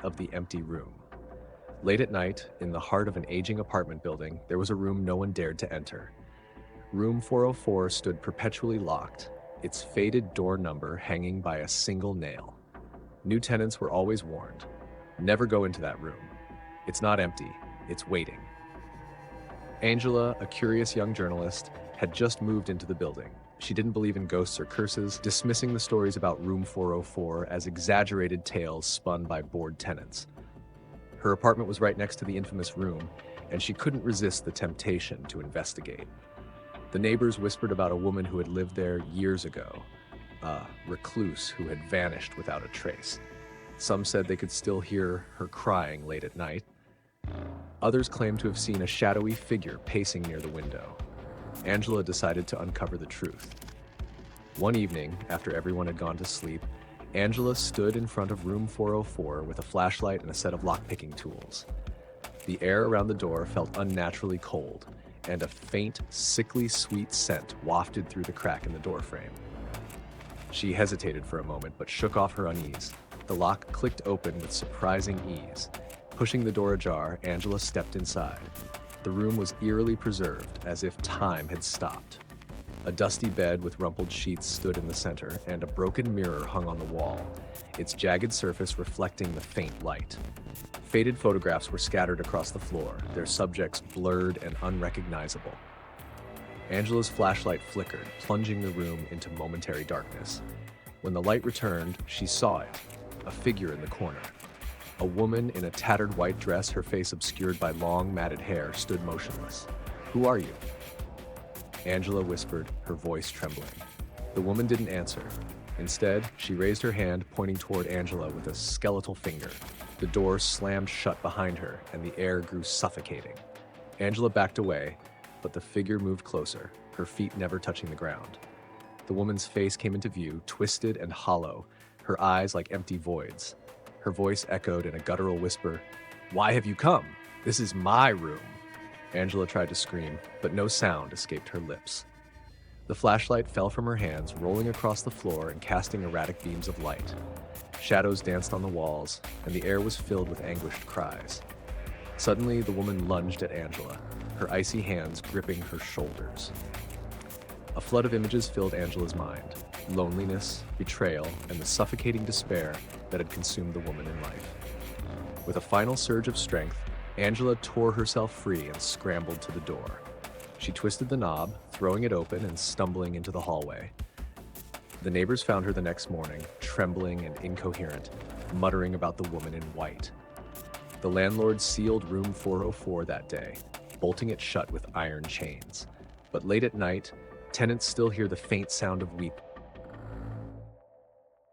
of the empty room. Late at night, in the heart of an aging apartment building, there was a room no one dared to enter. Room 404 stood perpetually locked, its faded door number hanging by a single nail. New tenants were always warned, never go into that room. It's not empty, it's waiting. Angela, a curious young journalist, had just moved into the building. She didn't believe in ghosts or curses, dismissing the stories about Room 404 as exaggerated tales spun by bored tenants. Her apartment was right next to the infamous room, and she couldn't resist the temptation to investigate. The neighbors whispered about a woman who had lived there years ago, a recluse who had vanished without a trace. Some said they could still hear her crying late at night. Others claimed to have seen a shadowy figure pacing near the window. Angela decided to uncover the truth. One evening, after everyone had gone to sleep, Angela stood in front of room 404 with a flashlight and a set of lockpicking tools. The air around the door felt unnaturally cold, and a faint, sickly sweet scent wafted through the crack in the doorframe. She hesitated for a moment, but shook off her unease. The lock clicked open with surprising ease. Pushing the door ajar, Angela stepped inside. The room was eerily preserved, as if time had stopped. A dusty bed with rumpled sheets stood in the center, and a broken mirror hung on the wall, its jagged surface reflecting the faint light. Faded photographs were scattered across the floor, their subjects blurred and unrecognizable. Angela's flashlight flickered, plunging the room into momentary darkness. When the light returned, she saw it, a figure in the corner. A woman in a tattered white dress, her face obscured by long, matted hair, stood motionless. "Who are you?" Angela whispered, her voice trembling. The woman didn't answer. Instead, she raised her hand, pointing toward Angela with a skeletal finger. The door slammed shut behind her, and the air grew suffocating. Angela backed away, but the figure moved closer, her feet never touching the ground. The woman's face came into view, twisted and hollow, her eyes like empty voids. Her voice echoed in a guttural whisper, "Why have you come? This is my room." Angela tried to scream, but no sound escaped her lips. The flashlight fell from her hands, rolling across the floor and casting erratic beams of light. Shadows danced on the walls, and the air was filled with anguished cries. Suddenly, the woman lunged at Angela, her icy hands gripping her shoulders. A flood of images filled Angela's mind: loneliness, betrayal, and the suffocating despair that had consumed the woman in life. With a final surge of strength, Angela tore herself free and scrambled to the door. She twisted the knob, throwing it open and stumbling into the hallway. The neighbors found her the next morning, trembling and incoherent, muttering about the woman in white. The landlord sealed room 404 that day, bolting it shut with iron chains. But late at night, tenants still hear the faint sound of weeping